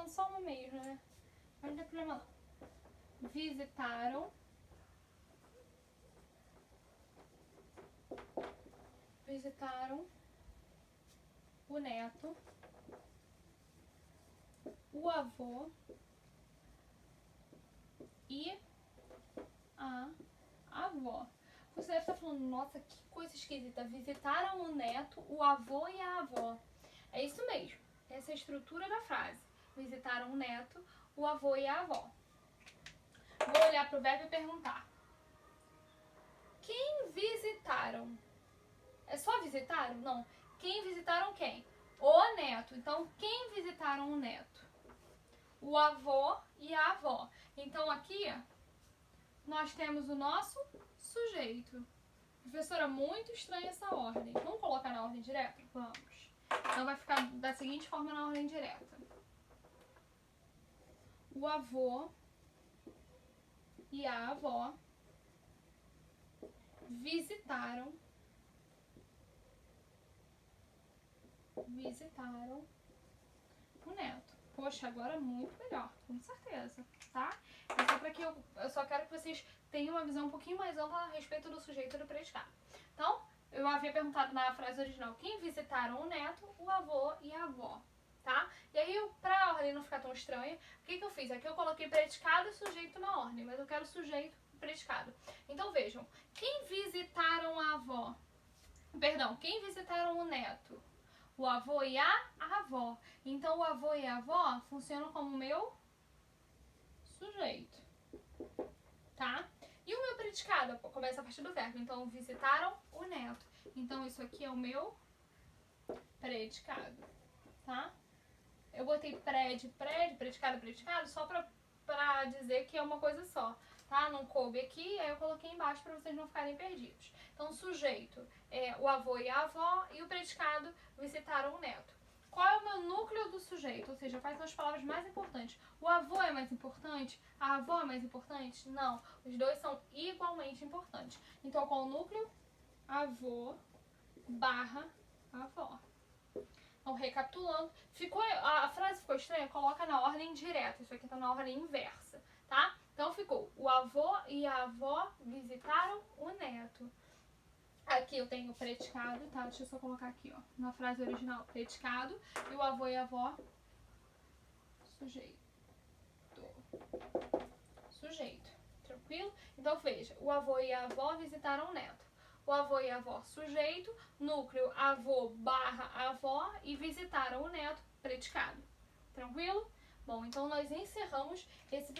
colocando só uma mesmo, né? Mas não tem problema não. Visitaram o neto, o avô e a avó. Você deve estar falando, nossa, que coisa esquisita. Visitaram o neto, o avô e a avó. É isso mesmo. Essa é a estrutura da frase. Visitaram o neto, o avô e a avó. Vou olhar para o verbo e perguntar. Quem visitaram? É só visitaram? Não. Quem visitaram quem? O neto. Então, quem visitaram o neto? O avô e a avó. Então, aqui, nós temos o nosso sujeito. Professora, muito estranha essa ordem. Vamos colocar na ordem direta? Vamos. Então, vai ficar da seguinte forma na ordem direta. O avô e a avó visitaram o neto. Poxa, agora muito melhor, com certeza, tá? É só para que eu só quero que vocês tenham uma visão um pouquinho mais ampla a respeito do sujeito e do predicado. Então, eu havia perguntado na frase original quem visitaram o neto, o avô e a avó, tá? E aí, pra ordem não ficar tão estranha, o que eu fiz? Aqui eu coloquei predicado e sujeito na ordem, mas eu quero sujeito e predicado. Então, vejam, quem visitaram a avó? Perdão, quem visitaram o neto? O avô e a avó. Então, o avô e a avó funcionam como meu sujeito, tá? E o meu predicado começa a partir do verbo. Então, visitaram o neto. Então, isso aqui é o meu predicado, tá? Eu botei predicado, só pra dizer que é uma coisa só, tá? Não coube aqui, aí eu coloquei embaixo pra vocês não ficarem perdidos. Então, sujeito é o avô e a avó e o predicado visitaram o neto. Qual é o meu núcleo do sujeito? Ou seja, quais são as palavras mais importantes? O avô é mais importante? A avó é mais importante? Não. Os dois são igualmente importantes. Então, qual o núcleo? Avô barra avó. Então, recapitulando, a frase ficou estranha? Coloca na ordem direta. Isso aqui tá na ordem inversa, tá? Então, ficou: o avô e a avó visitaram o neto. Aqui eu tenho o predicado, tá? Deixa eu só colocar aqui, ó. Na frase original, predicado. E o avô e a avó, sujeito. Sujeito. Tranquilo? Então, veja. O avô e a avó visitaram o neto. O avô e a avó, sujeito. Núcleo, avô barra avó. E visitaram o neto, predicado. Tranquilo? Bom, então nós encerramos essa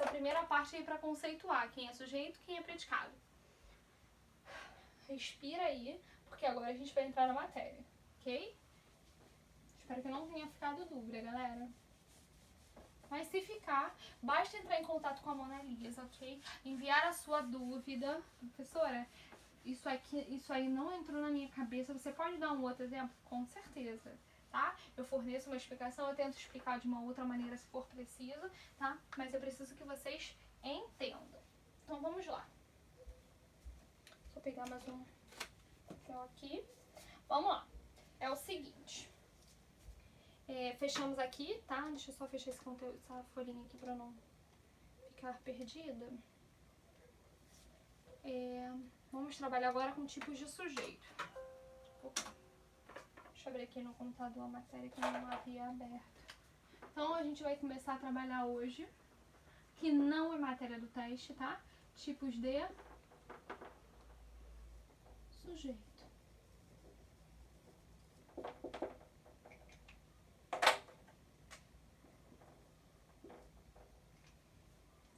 primeira parte aí para conceituar quem é sujeito e quem é predicado. Respira aí, porque agora a gente vai entrar na matéria, ok? Espero que não tenha ficado dúvida, galera. Mas se ficar, basta entrar em contato com a Mona Lisa, ok? Enviar a sua dúvida. Professora, isso aí não entrou na minha cabeça. Você pode dar um outro exemplo? Com certeza, tá? Eu forneço uma explicação, eu tento explicar de uma outra maneira se for preciso, tá? Mas eu preciso que vocês entendam. Então vamos lá. Vou pegar mais um papel aqui. Vamos lá. É o seguinte. Fechamos aqui, tá? Deixa eu só fechar esse conteúdo, essa folhinha aqui pra não ficar perdida. Vamos trabalhar agora com tipos de sujeito. Deixa eu abrir aqui no computador a matéria que eu não havia aberto. Então, a gente vai começar a trabalhar hoje, que não é matéria do teste, tá? Tipos de sujeito.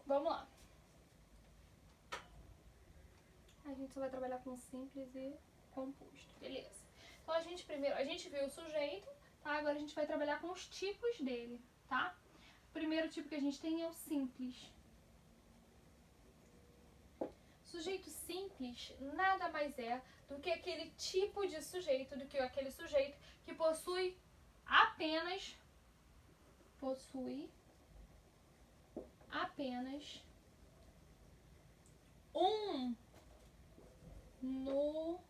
Vamos lá. A gente só vai trabalhar com simples e composto, beleza? Então, a gente viu o sujeito, tá? Agora a gente vai trabalhar com os tipos dele, tá? O primeiro tipo que a gente tem é o simples. Sujeito simples nada mais é do que aquele tipo de sujeito, do que aquele sujeito que possui apenas um núcleo,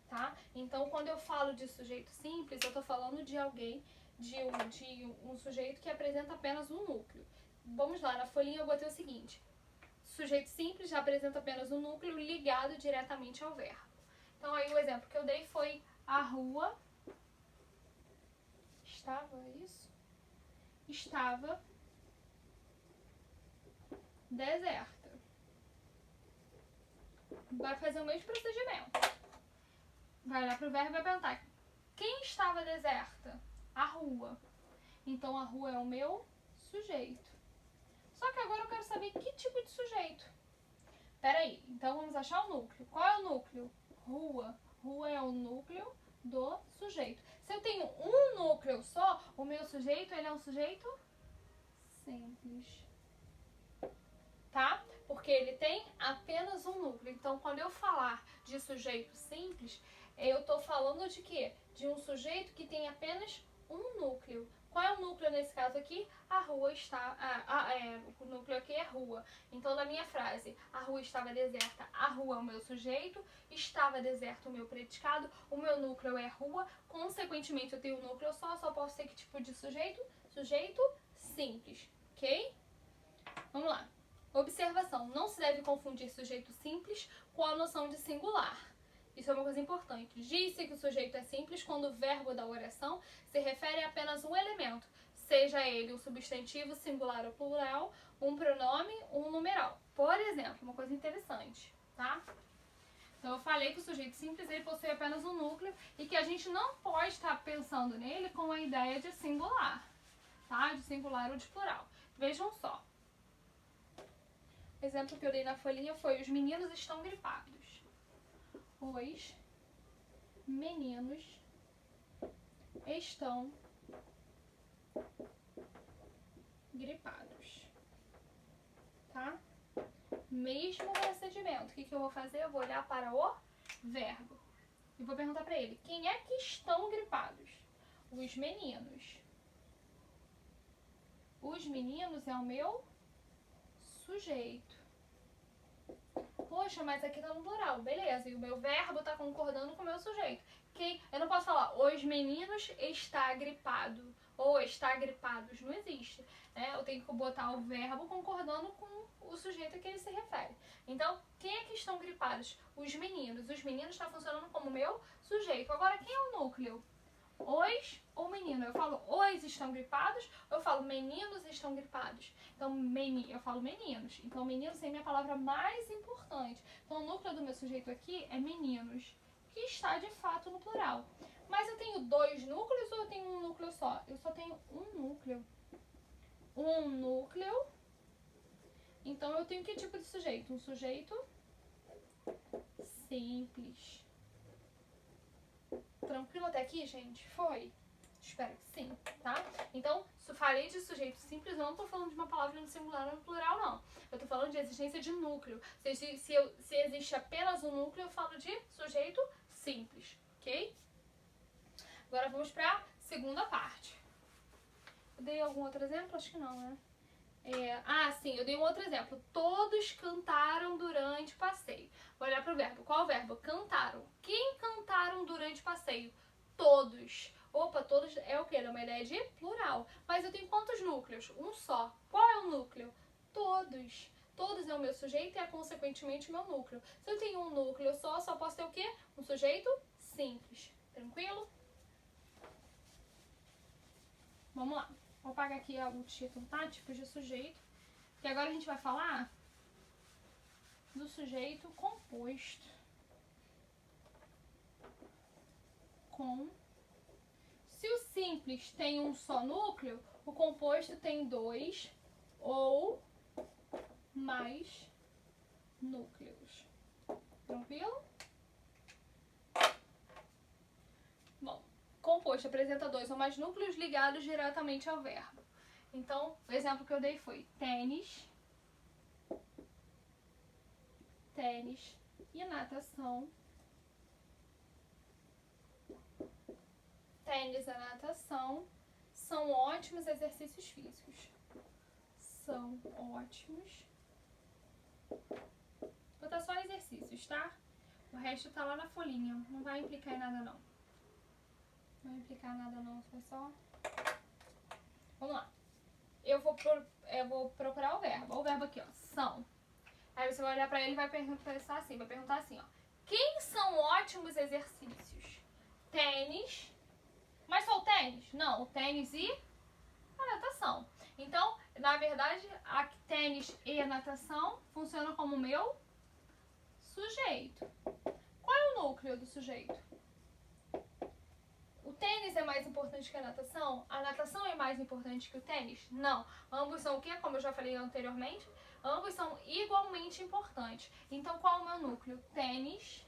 tá? Então, quando eu falo de sujeito simples, eu tô falando de alguém, de um sujeito que apresenta apenas um núcleo. Vamos lá, na folhinha eu botei o seguinte: sujeito simples apresenta apenas um núcleo ligado diretamente ao verbo. Então, aí o exemplo que eu dei foi: a rua estava deserta. Vai fazer o mesmo procedimento. Vai olhar para o verbo e vai perguntar: quem estava deserta? A rua. Então, a rua é o meu sujeito. Só que agora eu quero saber que tipo de sujeito. Peraí, então vamos achar o núcleo. Qual é o núcleo? Rua. Rua é o núcleo do sujeito. Se eu tenho um núcleo só, o meu sujeito, ele é um sujeito simples. Tá? Porque ele tem apenas um núcleo. Então, quando eu falar de sujeito simples, eu tô falando de quê? De um sujeito que tem apenas um núcleo. Qual é o núcleo nesse caso aqui? A rua está... o núcleo aqui é rua. Então, na minha frase, a rua estava deserta, a rua é o meu sujeito, estava deserto o meu predicado, o meu núcleo é rua, consequentemente eu tenho um núcleo só posso ter que tipo de sujeito? Sujeito simples, ok? Vamos lá. Observação: não se deve confundir sujeito simples com a noção de singular. Isso é uma coisa importante. Diz-se que o sujeito é simples quando o verbo da oração se refere a apenas um elemento, seja ele um substantivo singular ou plural, um pronome ou um numeral. Por exemplo, uma coisa interessante, tá? Então eu falei que o sujeito simples ele possui apenas um núcleo e que a gente não pode estar pensando nele com a ideia de singular, tá? De singular ou de plural. Vejam só. O exemplo que eu dei na folhinha foi: os meninos estão gripados. Os meninos estão gripados. Tá? Mesmo procedimento. O que eu vou fazer? Eu vou olhar para o verbo e vou perguntar para ele: quem é que estão gripados? Os meninos. Os meninos é o meu sujeito. Poxa, mas aqui tá no plural, beleza, e o meu verbo tá concordando com o meu sujeito. Okay? Eu não posso falar: os meninos está gripado ou está gripados, não existe. Né? Eu tenho que botar o verbo concordando com o sujeito a que ele se refere. Então, quem é que estão gripados? Os meninos. Os meninos está funcionando como meu sujeito. Agora, quem é o núcleo? Os ou menino? Eu falo os estão gripados ou eu falo meninos estão gripados? Então, eu falo meninos. Então, meninos é a minha palavra mais importante. Então, o núcleo do meu sujeito aqui é meninos, que está de fato no plural. Mas eu tenho dois núcleos ou eu tenho um núcleo só? Eu só tenho um núcleo. Um núcleo. Então, eu tenho que tipo de sujeito? Um sujeito simples. Tranquilo até aqui, gente? Foi? Espero que sim, tá? Então, se eu falei de sujeito simples, eu não tô falando de uma palavra no singular ou no plural, não. Eu tô falando de existência de núcleo. Se existe apenas um núcleo, eu falo de sujeito simples, ok? Agora vamos pra segunda parte. Eu dei algum outro exemplo? Acho que não, né? Sim, eu dei um outro exemplo. Todos cantaram durante o passeio. Vou olhar pro verbo. Qual o verbo? Cantaram. Quem cantaram durante o passeio? Todos. Opa, todos é o quê? É uma ideia de plural. Mas eu tenho quantos núcleos? Um só. Qual é o núcleo? Todos. Todos é o meu sujeito e é consequentemente o meu núcleo. Se eu tenho um núcleo só posso ter o quê? Um sujeito simples. Tranquilo? Vamos lá. Vou apagar aqui o título, tá? Tipos de sujeito. Que agora a gente vai falar do sujeito composto. Se o simples tem um só núcleo, o composto tem dois ou mais núcleos. Tranquilo? Bom, composto apresenta dois ou mais núcleos ligados diretamente ao verbo. Então, o exemplo que eu dei foi tênis e natação. Tênis e natação são ótimos exercícios físicos. São ótimos. Vou botar só exercícios, tá? O resto tá lá na folhinha. Não vai implicar em nada, não. Não vai implicar em nada, não. Foi só... Vamos lá. Eu vou procurar o verbo. Olha o verbo aqui, ó. São. Aí você vai olhar pra ele e vai pensar assim. Vai perguntar assim, ó. Quem são ótimos exercícios? Tênis. Mas só o tênis? Não. O tênis e a natação. Então, na verdade, a tênis e a natação funcionam como meu sujeito. Qual é o núcleo do sujeito? O tênis é mais importante que a natação? A natação é mais importante que o tênis? Não. Ambos são o quê? Como eu já falei anteriormente, ambos são igualmente importantes. Então, qual é o meu núcleo? Tênis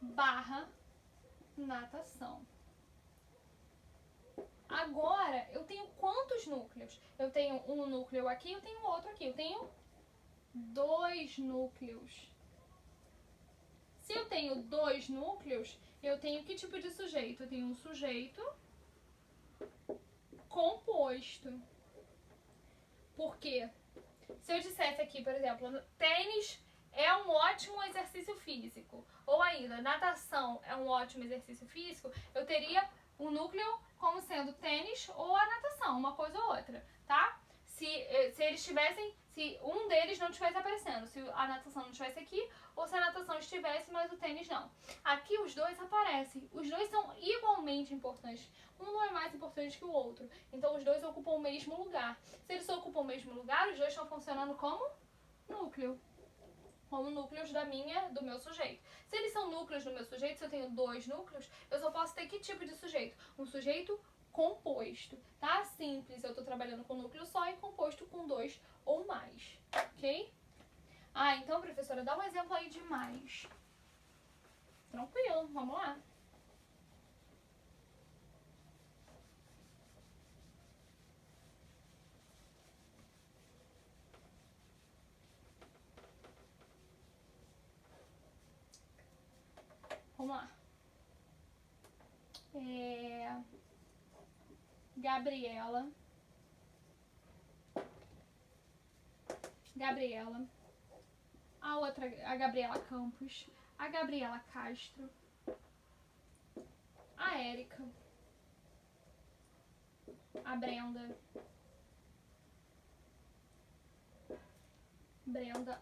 barra natação. Agora, eu tenho quantos núcleos? Eu tenho um núcleo aqui, eu tenho outro aqui. Eu tenho 2 núcleos. Se eu tenho 2 núcleos, eu tenho que tipo de sujeito? Eu tenho um sujeito composto. Por quê? Se eu dissesse aqui, por exemplo, tênis é um ótimo exercício físico, ou ainda, natação é um ótimo exercício físico, eu teria um núcleo como sendo tênis ou a natação, uma coisa ou outra, tá? Se eles tivessem, se um deles não estivesse aparecendo, se a natação não estivesse aqui, ou se a natação estivesse, mas o tênis não. Aqui os dois aparecem, os dois são igualmente importantes, um não é mais importante que o outro, então os dois ocupam o mesmo lugar. Se eles ocupam o mesmo lugar, os dois estão funcionando como núcleo. Como núcleos do meu sujeito. Se eles são núcleos do meu sujeito, se eu tenho 2 núcleos, eu só posso ter que tipo de sujeito? Um sujeito composto, tá? Simples, eu tô trabalhando com núcleo só e composto com 2 ou mais, ok? Ah, então, professora, dá um exemplo aí de mais. Tranquilo, vamos lá. Vamos lá. Gabriela. A Gabriela Campos. A Gabriela Castro. A Érica. A Brenda.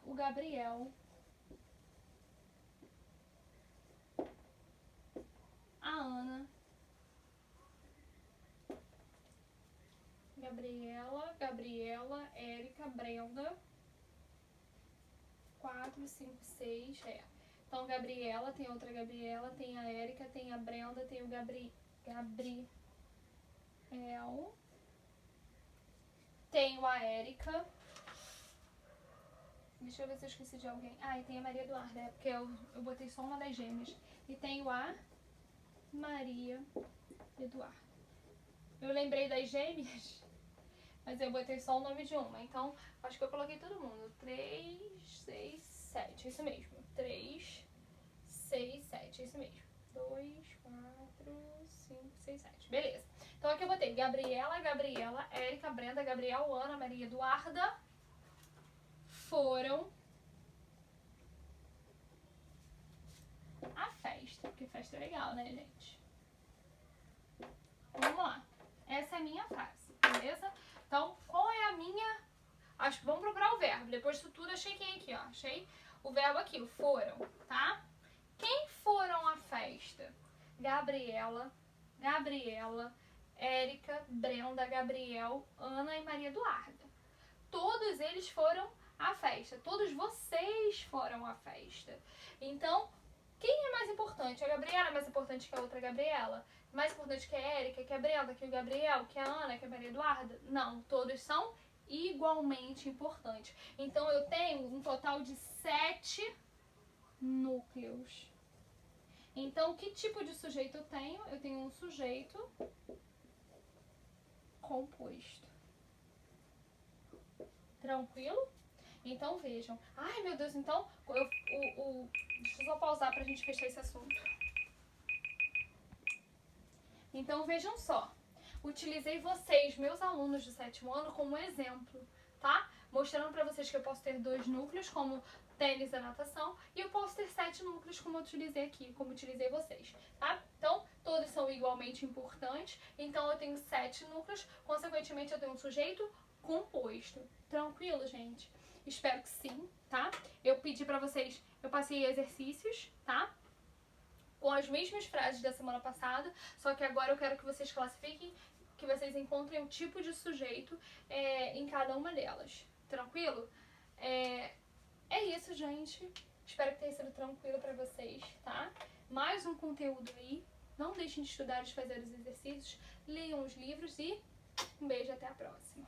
O Gabriel. A Ana. Gabriela, Érica, Brenda. 4, 5, 6, Então, Gabriela, tem outra Gabriela, tem a Érica, tem a Brenda, tem o Gabriel. Tenho a Érica. Deixa eu ver se eu esqueci de alguém. Ah, e tem a Maria Eduarda, porque eu botei só uma das gêmeas. E tenho a Maria Eduarda. Eu lembrei das gêmeas, mas eu botei só o nome de uma. Então, acho que eu coloquei todo mundo. 3, 6, 7. Isso mesmo. 3, 6, 7. Isso mesmo. 2, 4, 5, 6, 7. Beleza. Então, aqui eu botei Gabriela, Érica, Brenda, Gabriel, Ana, Maria Eduarda. Foram à festa. Porque festa é legal, né, gente? Vamos lá. Essa é a minha frase, beleza? Então, qual é a minha... Vamos procurar o verbo. Depois disso tudo, achei quem aqui, ó. Achei o verbo aqui, o foram, tá? Quem foram à festa? Gabriela, Érica, Brenda, Gabriel, Ana e Maria Eduarda. Todos eles foram à festa. Todos vocês foram à festa. Então, quem é mais importante? A Gabriela é mais importante que a outra Gabriela? Mais importante que a Érica, que a Brenda, que o Gabriel, que a Ana, que a Maria Eduarda? Não, todos são igualmente importantes. Então, eu tenho um total de 7 núcleos. Então, que tipo de sujeito eu tenho? Eu tenho um sujeito composto. Tranquilo? Então, vejam. Ai, meu Deus, então, deixa eu só pausar pra gente fechar esse assunto. Então, vejam só. Utilizei vocês, meus alunos do 7º ano, como exemplo, tá? mostrando pra vocês que eu posso ter 2 núcleos, como tênis e natação, e eu posso ter 7 núcleos, como eu utilizei aqui, como eu utilizei vocês, tá? Então, todos são igualmente importantes, então eu tenho 7 núcleos, consequentemente eu tenho um sujeito composto. Tranquilo, gente? Espero que sim, tá? Eu pedi pra vocês, eu passei exercícios, tá? Com as mesmas frases da semana passada, só que agora eu quero que vocês classifiquem, que vocês encontrem o tipo de sujeito em cada uma delas. Tranquilo? É isso, gente. Espero que tenha sido tranquilo pra vocês, tá? Mais um conteúdo aí. Não deixem de estudar e de fazer os exercícios. Leiam os livros e um beijo, até a próxima.